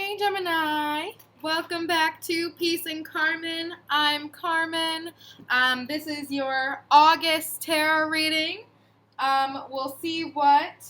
Hey Gemini, welcome back to Peace and Carmen. I'm Carmen. This is your August tarot reading. We'll see what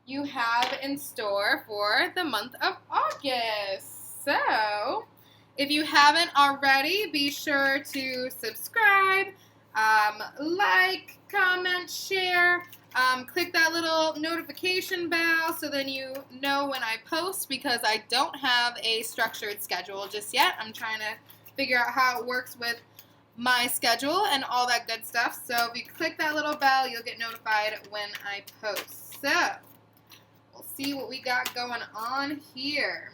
you have in store for the month of August. So, if you haven't already, be sure to subscribe, like, comment, share. Click that little notification bell so then you know when I post, because I don't have a structured schedule just yet. I'm trying to figure out how it works with my schedule and all that good stuff. So if you click that little bell, you'll get notified when I post. So we'll see what we got going on here.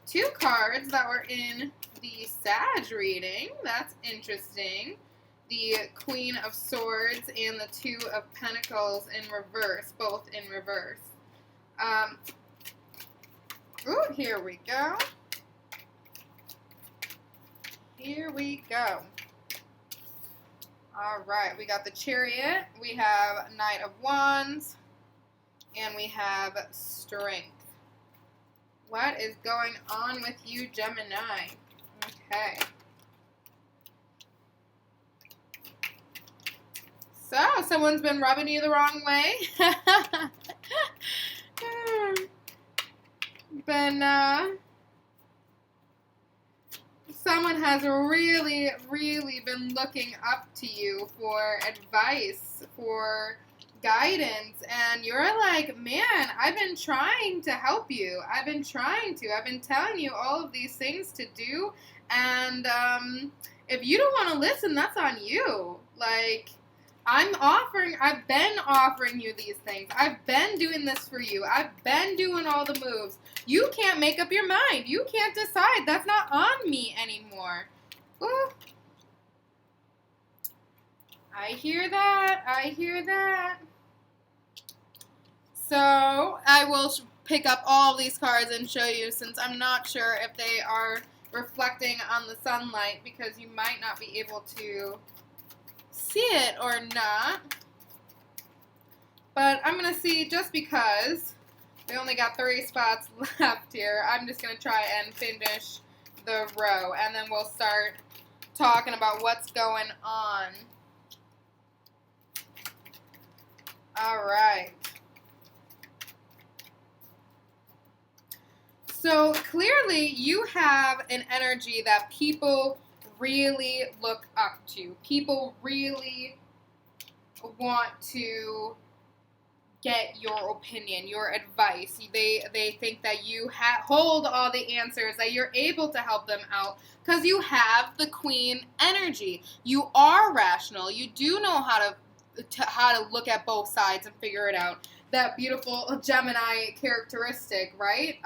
Two cards that were in the Sag reading. That's interesting. The Queen of Swords and the Two of Pentacles in reverse, both in reverse. Here we go. Here we go. All right, we got the Chariot, we have Knight of Wands, and we have Strength. What is going on with you, Gemini? Okay. So, someone's been rubbing you the wrong way. Someone has really been looking up to you for advice, for guidance, and you're like, man, I've been trying to help you. I've been telling you all of these things to do, and if you don't want to listen, that's on you. Like, I've been offering you these things. I've been doing this for you. I've been doing all the moves. You can't make up your mind. You can't decide. That's not on me anymore. Ooh. I hear that. I hear that. So I will pick up all these cards and show you, since I'm not sure if they are reflecting on the sunlight, because you might not be able to see it or not. But I'm going to see, just because we only got 3 spots left here, I'm just going to try and finish the row, and then we'll start talking about what's going on. All right. So clearly you have an energy that people really look up to. People really want to get your opinion, your advice. They think that you hold all the answers, that you're able to help them out, because you have the Queen energy. You are rational. You do know how to look at both sides and figure it out. That beautiful Gemini characteristic, right?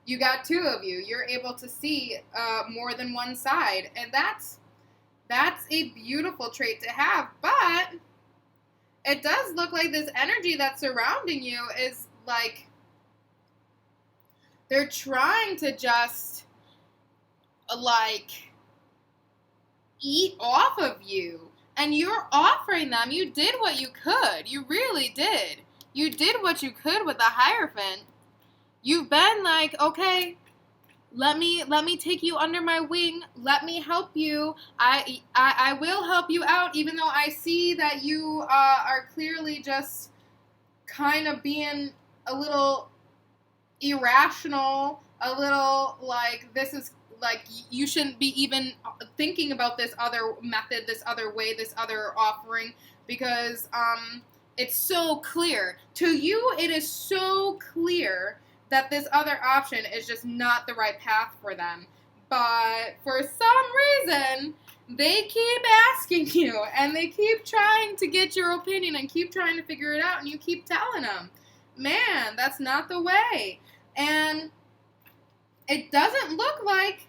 You got 2 of you. You're able to see more than one side, and that's a beautiful trait to have. But it does look like this energy that's surrounding you is like they're trying to just like eat off of you, and you're offering them. You did what you could. You really did. You did what you could with the Hierophant. You've been like, okay, let me take you under my wing. Let me help you. I will help you out, even though I see that you are clearly just kind of being a little irrational, a little like, this is like, you shouldn't be even thinking about this other method, this other way, this other offering, because it's so clear. To you, it is so clear that this other option is just not the right path for them. But for some reason, they keep asking you, and they keep trying to get your opinion and keep trying to figure it out, and you keep telling them, man, that's not the way. And it doesn't look like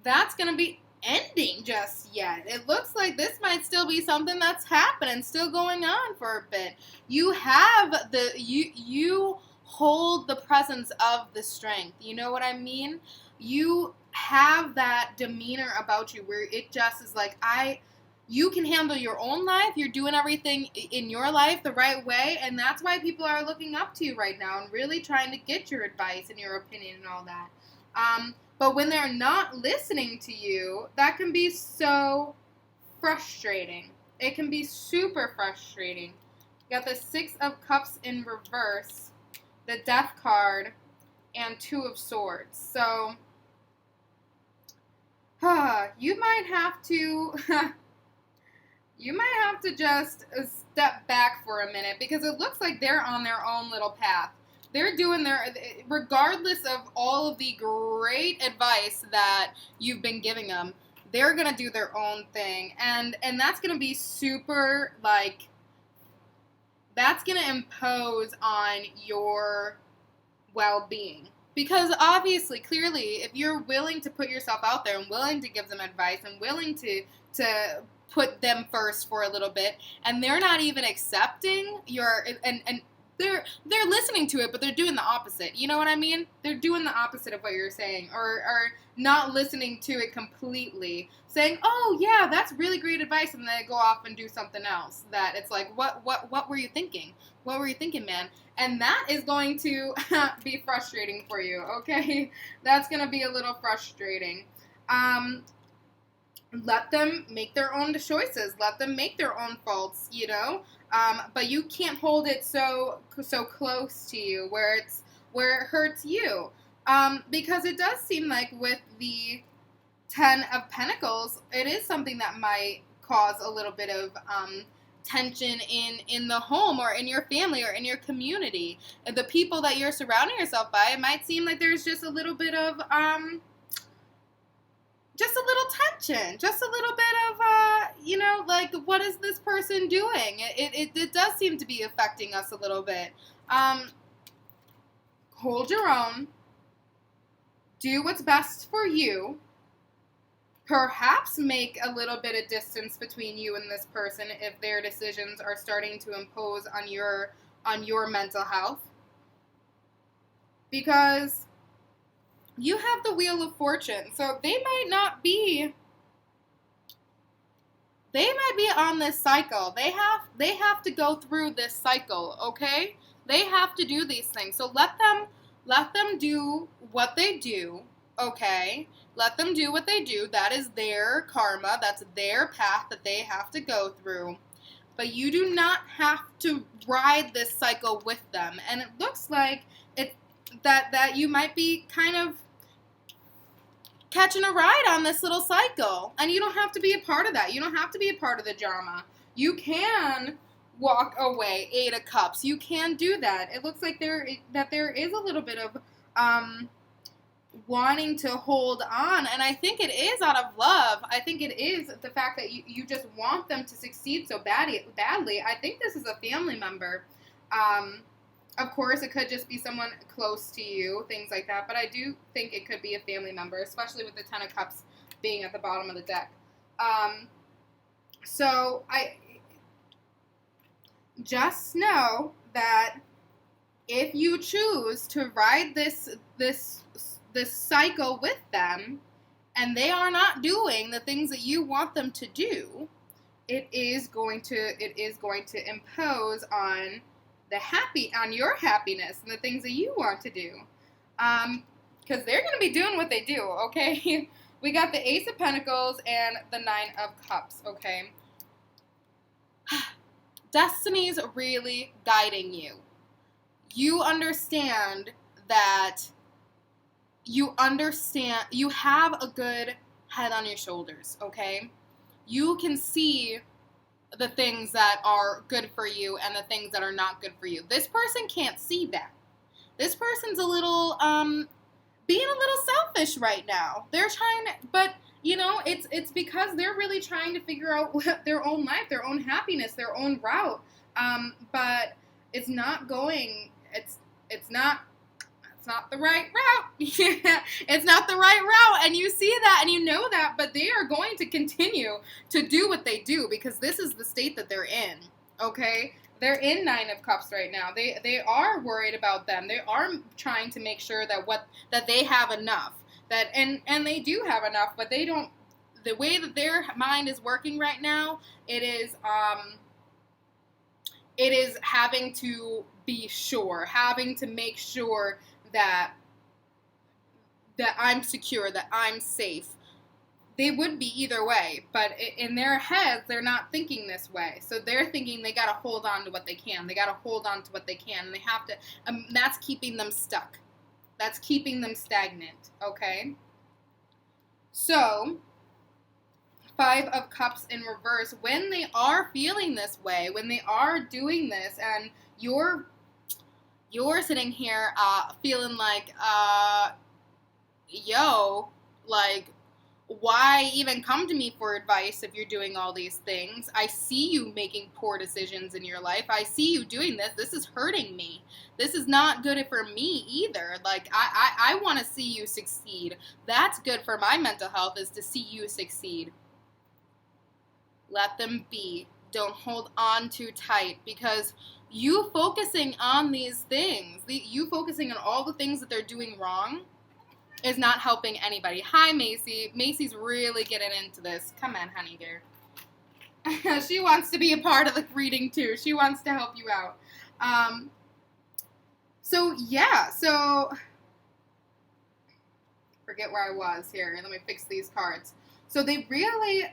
that's going to be ending just yet. It looks like this might still be something that's happening, still going on for a bit. You have you hold the presence of the Strength. You know what I mean? You have that demeanor about you where it just is like, you can handle your own life. You're doing everything in your life the right way, and that's why people are looking up to you right now and really trying to get your advice and your opinion and all that. But when they're not listening to you, that can be so frustrating. It can be super frustrating. You got the Six of Cups in reverse, the Death card, and Two of Swords. So, you might have to just step back for a minute, because it looks like they're on their own little path. They're doing regardless of all of the great advice that you've been giving them, they're going to do their own thing. And that's going to be super, like, that's going to impose on your well-being. Because obviously, clearly, if you're willing to put yourself out there and willing to give them advice and willing to put them first for a little bit, and they're not even accepting your, and they're listening to it, but they're doing the opposite. You know what I mean? They're doing the opposite of what you're saying, or not listening to it completely, saying, "Oh yeah, that's really great advice," and then they go off and do something else. That it's like, what were you thinking? What were you thinking, man? And that is going to be frustrating for you. Okay, that's gonna be a little frustrating. Let them make their own choices. Let them make their own faults, you know. But you can't hold it so close to you where it hurts you. Because it does seem like with the Ten of Pentacles, it is something that might cause a little bit of tension in the home or in your family or in your community. And the people that you're surrounding yourself by, it might seem like there's just a little bit of just a little tension, just a little bit of, you know, like, what is this person doing? It does seem to be affecting us a little bit. Hold your own. Do what's best for you. Perhaps make a little bit of distance between you and this person if their decisions are starting to impose on your mental health. Because you have the Wheel of Fortune, so they might be on this cycle. They have to go through this cycle, okay? They have to do these things. So let them do what they do, okay? Let them do what they do. That is their karma. That's their path that they have to go through. But you do not have to ride this cycle with them. And it looks like that you might be kind of catching a ride on this little cycle. And you don't have to be a part of that. You don't have to be a part of the drama. You can walk away. 8 of Cups. You can do that. It looks like there is a little bit of wanting to hold on. And I think it is out of love. I think it is the fact that you just want them to succeed so badly. I think this is a family member. Of course, it could just be someone close to you, things like that. But I do think it could be a family member, especially with the Ten of Cups being at the bottom of the deck. So I just know that if you choose to ride this cycle with them, and they are not doing the things that you want them to do, it is going to impose on your happiness and the things that you want to do. Because they're going to be doing what they do, okay? We got the Ace of Pentacles and the 9 of Cups, okay? Destiny's really guiding you. You understand that you have a good head on your shoulders, okay? You can see the things that are good for you and the things that are not good for you. This person can't see that. This person's a little, being a little selfish right now. They're trying to, but, you know, it's because they're really trying to figure out their own life, their own happiness, their own route. But it's not going, it's not the right route. It's not the right route, and you see that and you know that, but they are going to continue to do what they do because this is the state that they're in, okay? They're in 9 of Cups right now. They are worried about them. They are trying to make sure that they have enough. And they do have enough, but they don't the way that their mind is working right now, it is having to be sure, having to make sure that I'm secure, that I'm safe. They would be either way, but in their heads, they're not thinking this way. So they're thinking they got to hold on to what they can. They got to hold on to what they can, and they have to. That's keeping them stuck. That's keeping them stagnant. Okay. So, 5 of Cups in reverse. When they are feeling this way, when they are doing this, and you're sitting here feeling like, yo, like, why even come to me for advice if you're doing all these things? I see you making poor decisions in your life. I see you doing this. This is hurting me. This is not good for me either. Like, I want to see you succeed. That's good for my mental health, is to see you succeed. Let them be. Don't hold on too tight, because you focusing on these things, you focusing on all the things that they're doing wrong, is not helping anybody. Hi, Macy. Macy's really getting into this. Come on, honey dear. She wants to be a part of the reading too. She wants to help you out. So forget where I was here. Let me fix these cards. So they really,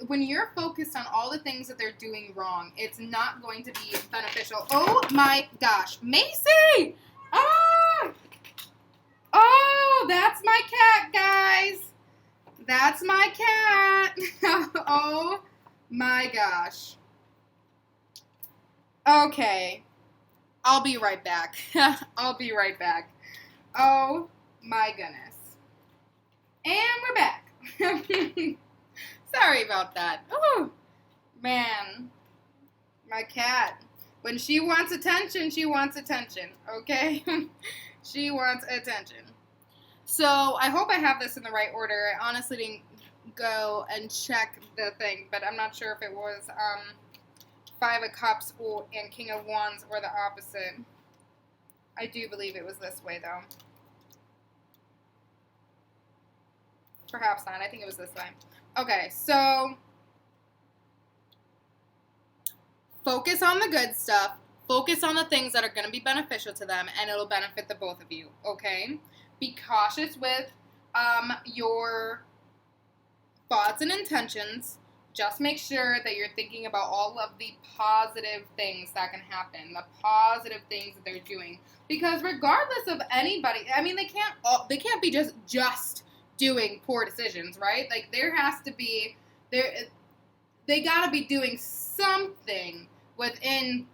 when you're focused on all the things that they're doing wrong, it's not going to be beneficial. Oh my gosh. Macy! Ah! Oh, that's my cat, guys. That's my cat. Oh my gosh. Okay. I'll be right back. I'll be right back. Oh my goodness. And we're back. Sorry about that. Oh, man. My cat. When she wants attention, she wants attention. Okay? She wants attention. So, I hope I have this in the right order. I honestly didn't go and check the thing, but I'm not sure if it was 5 of Cups and King of Wands or the opposite. I do believe it was this way, though. Perhaps not. I think it was this way. Okay, so focus on the good stuff. Focus on the things that are going to be beneficial to them, and it'll benefit the both of you, okay? Be cautious with your thoughts and intentions. Just make sure that you're thinking about all of the positive things that can happen, the positive things that they're doing. Because regardless of anybody, I mean, they can't be just doing poor decisions, right? Like, there has to be, they got to be doing something within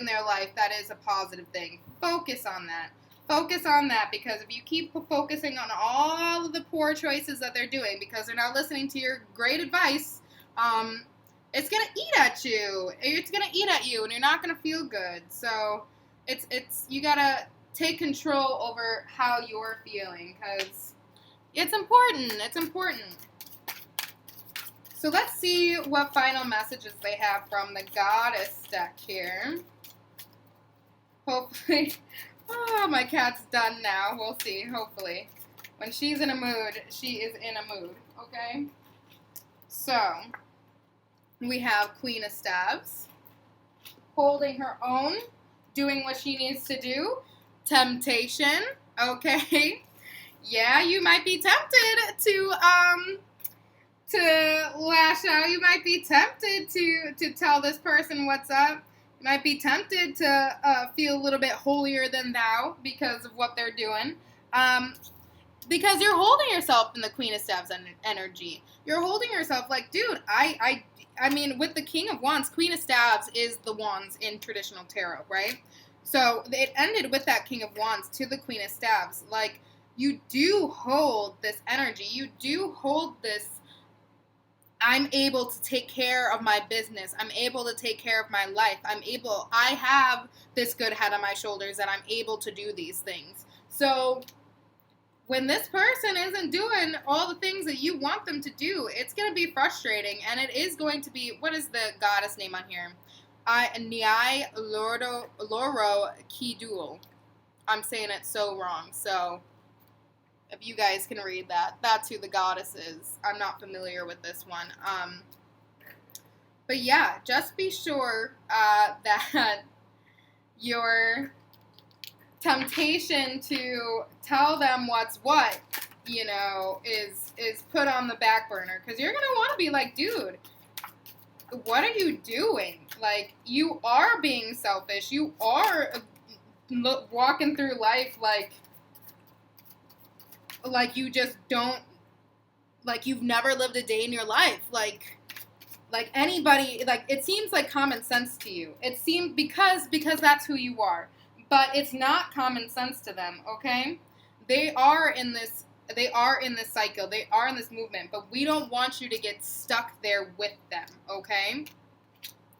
their life that is a positive thing. Focus on that. Focus on that, because if you keep focusing on all of the poor choices that they're doing because they're not listening to your great advice, it's going to eat at you. It's going to eat at you, and you're not going to feel good. So you got to take control over how you're feeling, because it's important. It's important. So let's see what final messages they have from the Goddess deck here. Hopefully, oh, my cat's done now. We'll see, hopefully. When she's in a mood, she is in a mood, okay? So, we have Queen of Staves, holding her own, doing what she needs to do. Temptation, okay? Yeah, you might be tempted to lash out. You might be tempted to tell this person what's up. You might be tempted to feel a little bit holier than thou because of what they're doing. Because you're holding yourself in the Queen of Staves energy. You're holding yourself like, dude, I mean, with the King of Wands, Queen of Staves is the wands in traditional tarot, right? So it ended with that King of Wands to the Queen of Staves. Like, you do hold this energy. You do hold this, I'm able to take care of my business. I'm able to take care of my life. I have this good head on my shoulders and I'm able to do these things. So when this person isn't doing all the things that you want them to do, it's going to be frustrating, and it is going to be, what is the goddess name on here? Nyai Loro Kidul. I'm saying it so wrong, so If you guys can read that, that's who the goddess is. I'm not familiar with this one. But yeah, just be sure that your temptation to tell them what's what, is put on the back burner. Because you're going to want to be like, dude, what are you doing? Like, you are being selfish. You are walking through life like you just don't, like you've never lived a day in your life. Like anybody, like it seems like common sense to you. It seems because that's who you are. But it's not common sense to them, okay? They are in this cycle. They are in this movement, but we don't want you to get stuck there with them, okay?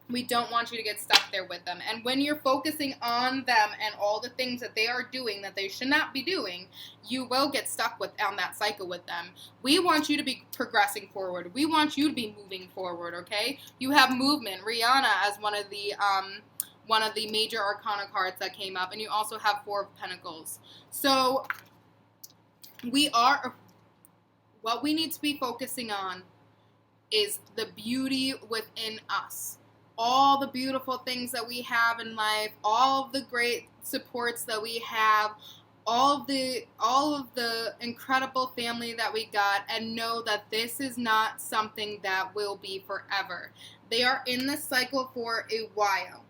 We don't want you to get stuck there with them. And when you're focusing on them and all the things that they are doing that they should not be doing, you will get stuck on that cycle with them. We want you to be progressing forward. We want you to be moving forward, okay? You have movement. Rihanna as one of the major arcana cards that came up, and you also have Four of Pentacles. So what we need to be focusing on is the beauty within us. All the beautiful things that we have in life, all of the great supports that we have, all of the incredible family that we got, and know that this is not something that will be forever. They are in this cycle for a while.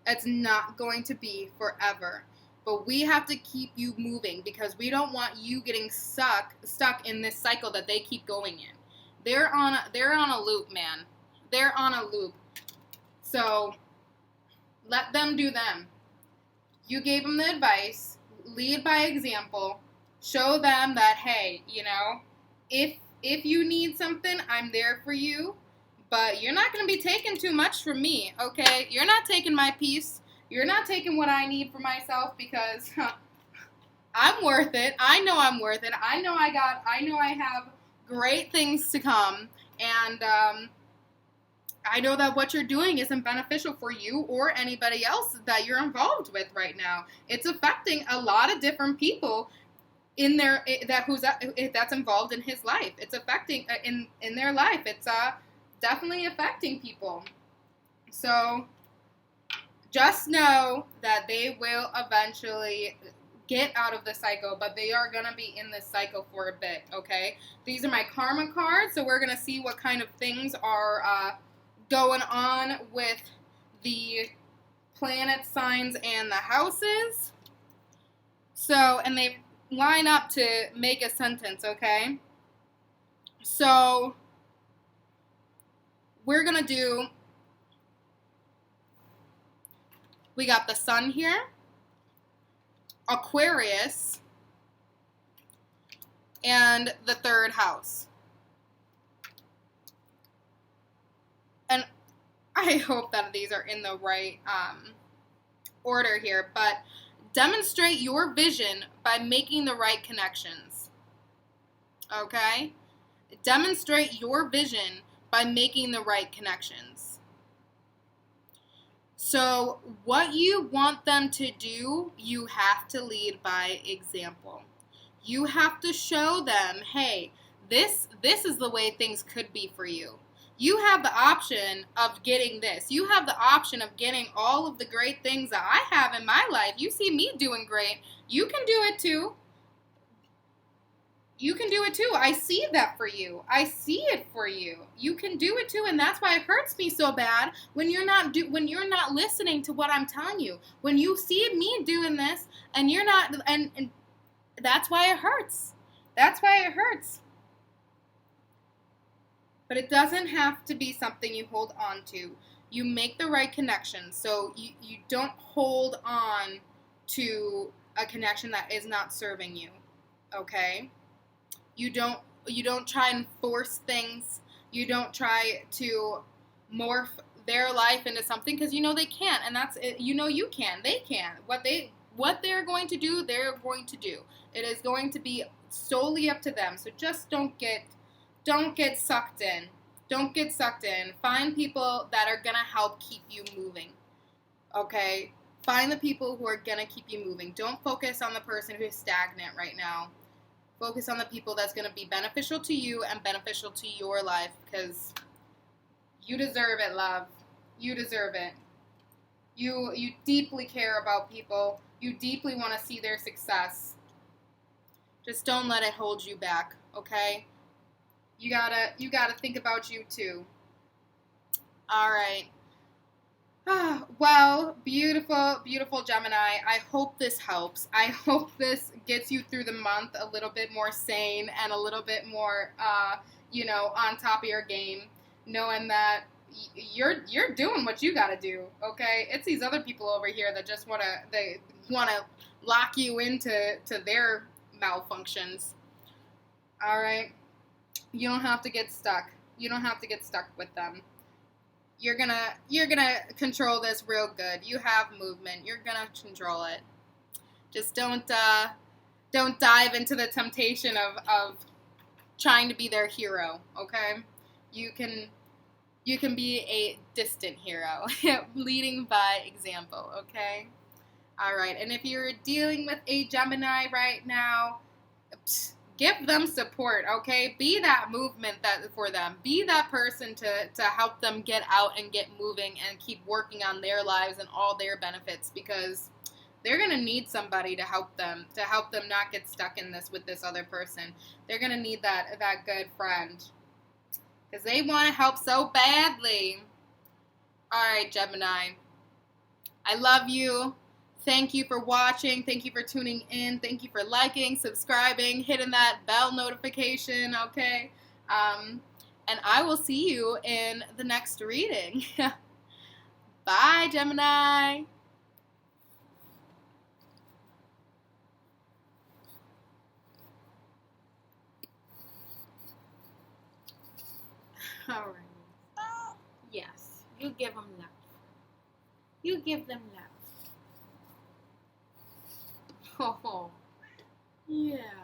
It's not going to be forever. But we have to keep you moving because we don't want you getting stuck in this cycle that they keep going in. They're on a loop, man. They're on a loop. So let them do them. You gave them the advice. Lead by example. Show them that, hey, if you need something, I'm there for you. But you're not going to be taking too much from me, okay? You're not taking my peace. You're not taking what I need for myself because I'm worth it. I know I'm worth it. I know I have great things to come. And I know that what you're doing isn't beneficial for you or anybody else that you're involved with right now. It's affecting a lot of different people that's involved in his life. It's affecting in their life. It's definitely affecting people. So just know that they will eventually get out of the cycle, but they are going to be in this cycle for a bit, okay? These are my karma cards, so we're going to see what kind of things are going on with the planet signs and the houses. So, and they line up to make a sentence, okay? So, we're going to do, we got the sun here, Aquarius, and the third house. And I hope that these are in the right order here, but demonstrate your vision by making the right connections. Okay? Demonstrate your vision by making the right connections. So what you want them to do, you have to lead by example. You have to show them, hey, this is the way things could be for you. You have the option of getting this. You have the option of getting all of the great things that I have in my life. You see me doing great. You can do it too. You can do it too. I see that for you. I see it for you. You can do it too, and that's why it hurts me so bad when you're not listening to what I'm telling you. When you see me doing this and you're not, and that's why it hurts. That's why it hurts. But it doesn't have to be something you hold on to. You make the right connection. So you don't hold on to a connection that is not serving you. Okay? You don't try and force things. You don't try to morph their life into something because they can't, and that's it. You can. They can. What they're going to do, they're going to do. It is going to be solely up to them. So just don't get sucked in. Don't get sucked in. Find people that are going to help keep you moving. Okay? Find the people who are going to keep you moving. Don't focus on the person who is stagnant right now. Focus on the people that's going to be beneficial to you and beneficial to your life, because you deserve it, love. You deserve it. You deeply care about people. You deeply want to see their success. Just don't let it hold you back, okay? You gotta think about you too. All right. Well, beautiful, beautiful Gemini. I hope this helps. I hope this gets you through the month a little bit more sane and a little bit more, on top of your game, knowing that you're doing what you gotta do. Okay, it's these other people over here that just wanna lock you into their malfunctions. All right, you don't have to get stuck. You don't have to get stuck with them. You're gonna control this real good. You have movement. You're gonna control it. Just don't dive into the temptation of trying to be their hero. Okay, you can be a distant hero, leading by example. Okay, all right. And if you're dealing with a Gemini right now, give them support, okay? Be that movement for them. Be that person to help them get out and get moving and keep working on their lives and all their benefits, because they're going to need somebody to help them not get stuck in this with this other person. They're going to need that good friend, because they want to help so badly. All right, Gemini. I love you. Thank you for watching. Thank you for tuning in. Thank you for liking, subscribing, hitting that bell notification, okay? And I will see you in the next reading. Bye, Gemini. All right. Yes, you give them love. You give them love. Oh, yeah.